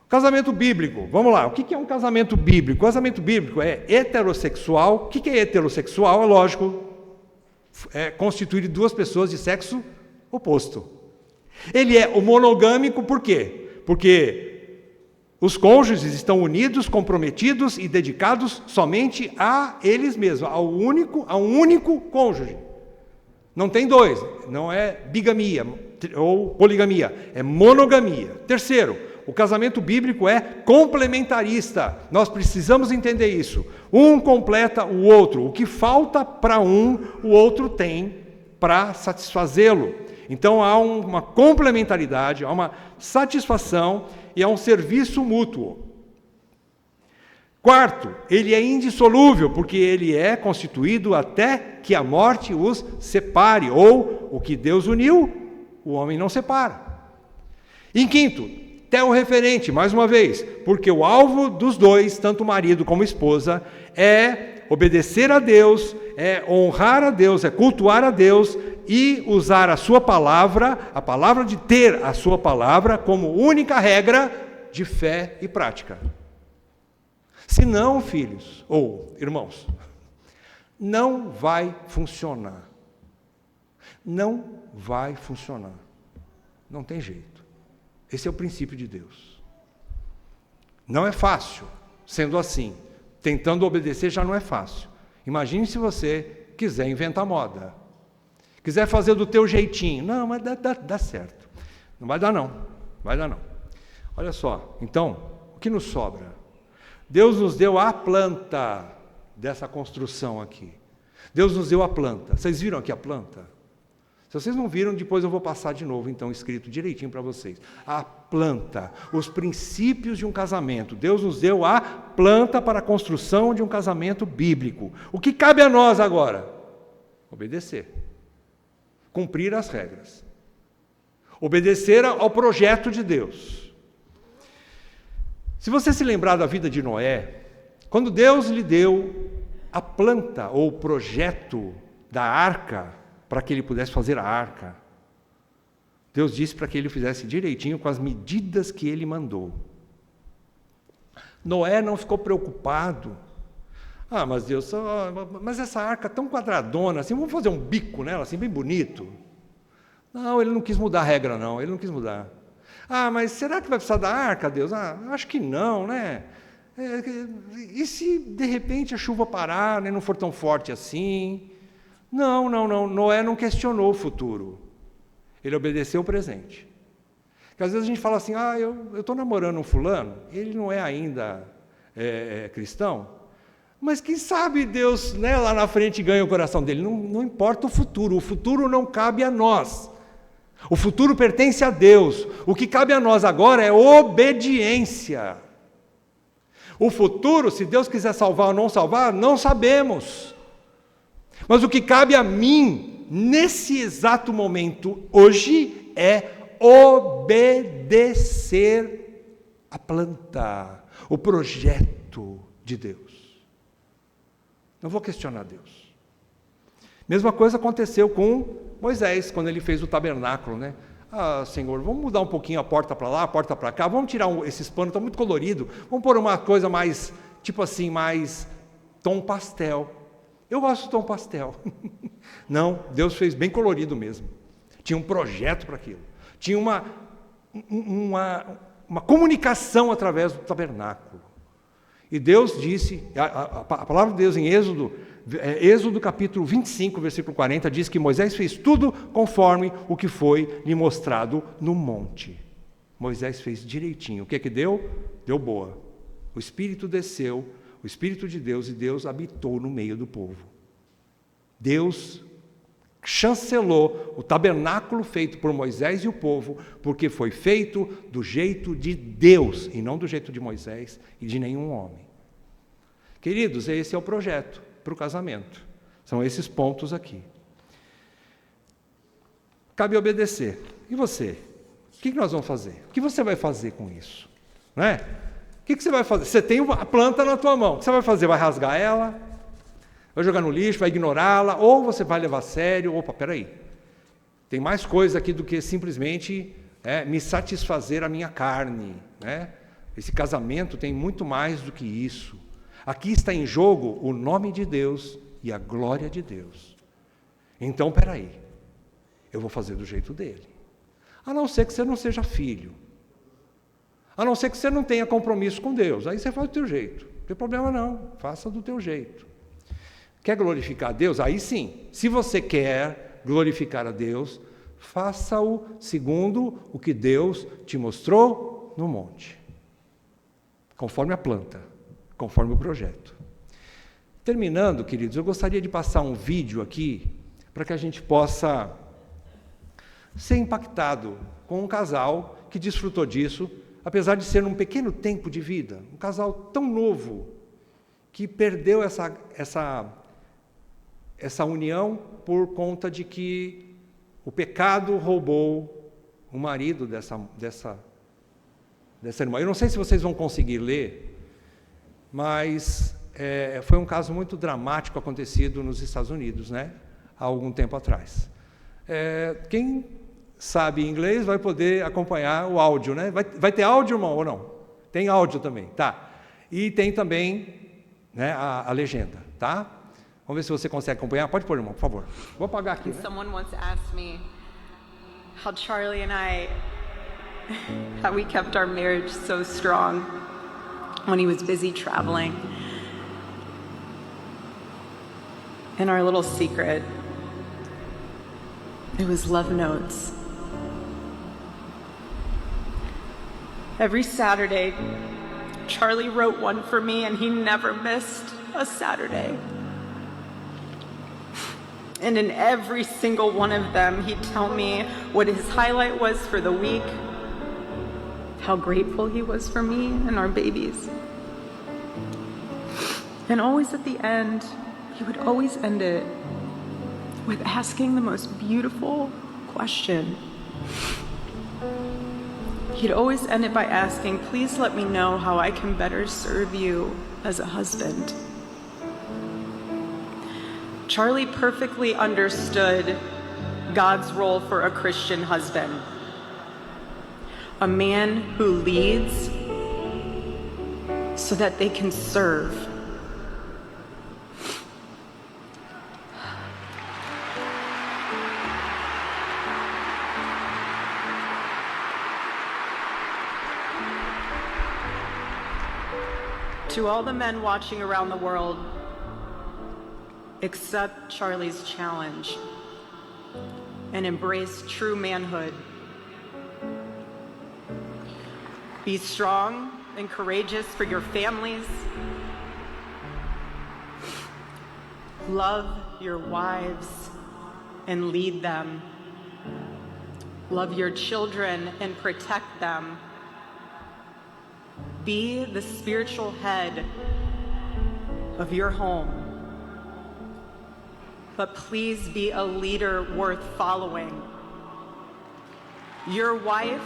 Casamento bíblico, vamos lá, o que é um casamento bíblico? O casamento bíblico é heterossexual. O que é heterossexual? É lógico, é constituir 2 pessoas de sexo oposto. Ele é monogâmico, por quê? Porque os cônjuges estão unidos, comprometidos e dedicados somente a eles mesmos, a um único cônjuge. Não tem 2, não é bigamia ou poligamia, é monogamia. Terceiro, o casamento bíblico é complementarista. Nós precisamos entender isso. Um completa o outro. O que falta para um, o outro tem para satisfazê-lo. Então há uma complementaridade, há uma satisfação e há um serviço mútuo. Quarto, ele é indissolúvel, porque ele é constituído até que a morte os separe, ou o que Deus uniu, o homem não separa. Em quinto, teorreferente, mais uma vez, porque o alvo dos dois, tanto o marido como a esposa, é obedecer a Deus, é honrar a Deus, é cultuar a Deus e usar a sua palavra, a palavra de ter a sua palavra como única regra de fé e prática. Se não, filhos ou irmãos, não vai funcionar. Não vai funcionar. Não tem jeito. Esse é o princípio de Deus. Não é fácil, sendo assim. Tentando obedecer já não é fácil. Imagine se você quiser inventar moda. quiser fazer do teu jeitinho, não, mas dá certo. Não vai dar não, vai dar não. Olha só, então, o que nos sobra? Deus nos deu a planta dessa construção aqui. Deus nos deu a planta. Vocês viram aqui a planta? Se vocês não viram, depois eu vou passar de novo, então, escrito direitinho para vocês. A planta, os princípios de um casamento. Deus nos deu a planta para a construção de um casamento bíblico. O que cabe a nós agora? Obedecer. Cumprir as regras. Obedecer ao projeto de Deus. Se você se lembrar da vida de Noé, quando Deus lhe deu a planta ou o projeto da arca, para que ele pudesse fazer a arca, Deus disse para que ele fizesse direitinho com as medidas que ele mandou. Noé não ficou preocupado. Mas Deus, mas essa arca tão quadradona, assim, vamos fazer um bico nela, assim, bem bonito. Não, ele não quis mudar a regra, não, ele não quis mudar. Mas será que vai precisar da arca, Deus? Acho que não, né? E se, de repente, a chuva parar, né, não for tão forte assim? Não. Noé não questionou o futuro. Ele obedeceu o presente. Porque às vezes a gente fala assim, eu estou namorando um fulano, ele não é ainda cristão, mas quem sabe Deus, né, lá na frente ganha o coração dele. Não importa o futuro não cabe a nós. O futuro pertence a Deus. O que cabe a nós agora é obediência. O futuro, se Deus quiser salvar ou não salvar, não sabemos. Mas o que cabe a mim, nesse exato momento, hoje, é obedecer a planta, o projeto de Deus. Não vou questionar Deus. Mesma coisa aconteceu com Moisés, quando ele fez o tabernáculo, né? Senhor, vamos mudar um pouquinho a porta para lá, a porta para cá, vamos tirar esses panos, estão muito coloridos, vamos pôr uma coisa mais, tipo assim, mais tom pastel. Eu gosto de tom pastel. Não, Deus fez bem colorido mesmo. Tinha um projeto para aquilo. Tinha uma comunicação através do tabernáculo. E Deus disse, a palavra de Deus em Êxodo capítulo 25, versículo 40, diz que Moisés fez tudo conforme o que foi lhe mostrado no monte. Moisés fez direitinho. O que deu? Deu boa. O Espírito desceu, o Espírito de Deus, e Deus habitou no meio do povo. Deus chancelou o tabernáculo feito por Moisés e o povo, porque foi feito do jeito de Deus, e não do jeito de Moisés e de nenhum homem. Queridos, esse é o projeto para o casamento. São esses pontos aqui. Cabe obedecer. E você? O que nós vamos fazer? O que você vai fazer com isso? Não é? O que você vai fazer? Você tem a planta na tua mão. O que você vai fazer? Vai rasgar ela? Vai jogar no lixo? Vai ignorá-la? Ou você vai levar a sério? Opa, peraí. Tem mais coisa aqui do que simplesmente me satisfazer a minha carne. Né? Esse casamento tem muito mais do que isso. Aqui está em jogo o nome de Deus e a glória de Deus. Então, peraí. Eu vou fazer do jeito dele. A não ser que você não seja filho. A não ser que você não tenha compromisso com Deus. Aí você faz do teu jeito. Não tem problema não. Faça do teu jeito. Quer glorificar a Deus? Aí sim. Se você quer glorificar a Deus, faça-o segundo o que Deus te mostrou no monte. Conforme a planta. Conforme o projeto. Terminando, queridos, eu gostaria de passar um vídeo aqui para que a gente possa ser impactado com um casal que desfrutou disso, apesar de ser num pequeno tempo de vida, um casal tão novo que perdeu essa união por conta de que o pecado roubou o marido dessa irmã. Eu não sei se vocês vão conseguir ler, mas foi um caso muito dramático acontecido nos Estados Unidos, né? Há algum tempo atrás. Quem sabe inglês vai poder acompanhar o áudio, né? Vai ter áudio, irmão, ou não? Tem áudio também, tá? E tem também, né, a legenda, tá? Vamos ver se você consegue acompanhar. Pode pôr, irmão, por favor. Vou apagar aqui, né? Someone once asked me how Charlie and I, how we kept our marriage so strong when he was busy traveling. And our little secret It was love notes. Every Saturday, Charlie wrote one for me, and he never missed a Saturday. And in every single one of them, he'd tell me what his highlight was for the week, how grateful he was for me and our babies. And always at the end, he would always end it with asking the most beautiful question. He'd always end it by asking, "Please let me know how I can better serve you as a husband." Charlie perfectly understood God's role for a Christian husband. A man who leads so that they can serve. To all the men watching around the world, accept Charlie's challenge and embrace true manhood. Be strong and courageous for your families. Love your wives and lead them. Love your children and protect them. Be the spiritual head of your home. But please be a leader worth following. Your wife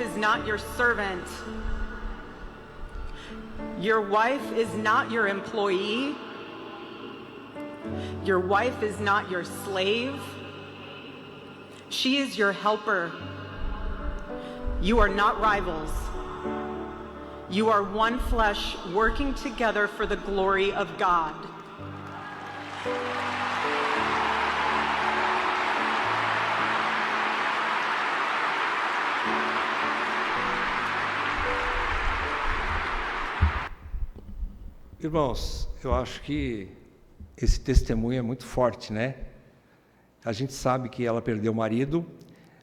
is not your servant. Your wife is not your employee. Your wife is not your slave. She is your helper. You are not rivals. You are one flesh working together for the glory of God. Irmãos, eu acho que esse testemunho é muito forte, né? A gente sabe que ela perdeu o marido,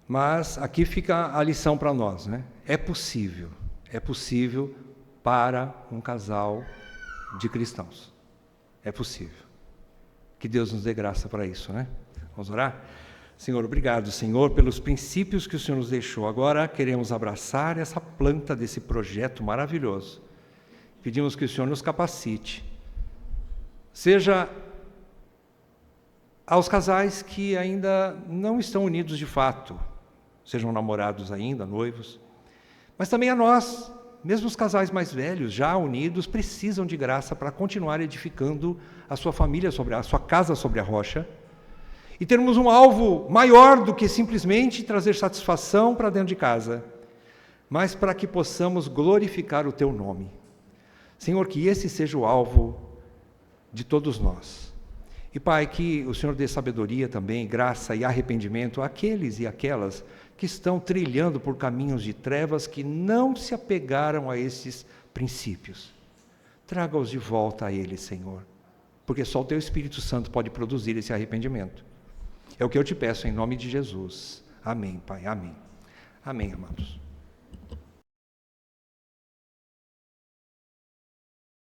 mas aqui fica a lição para nós, né? É possível para um casal de cristãos. É possível. Que Deus nos dê graça para isso, né? Vamos orar? Senhor, obrigado, Senhor, pelos princípios que o Senhor nos deixou. Agora queremos abraçar essa planta desse projeto maravilhoso. Pedimos que o Senhor nos capacite. Seja aos casais que ainda não estão unidos de fato, sejam namorados ainda, noivos, mas também a nós, mesmo os casais mais velhos, já unidos, precisam de graça para continuar edificando a sua família, a sua casa sobre a rocha, e termos um alvo maior do que simplesmente trazer satisfação para dentro de casa, mas para que possamos glorificar o Teu nome. Senhor, que esse seja o alvo de todos nós. E, Pai, que o Senhor dê sabedoria também, graça e arrependimento àqueles e aquelas que estão trilhando por caminhos de trevas, que não se apegaram a esses princípios. Traga-os de volta a Ele, Senhor, porque só o Teu Espírito Santo pode produzir esse arrependimento. É o que eu te peço em nome de Jesus. Amém, Pai, amém. Amém, amados.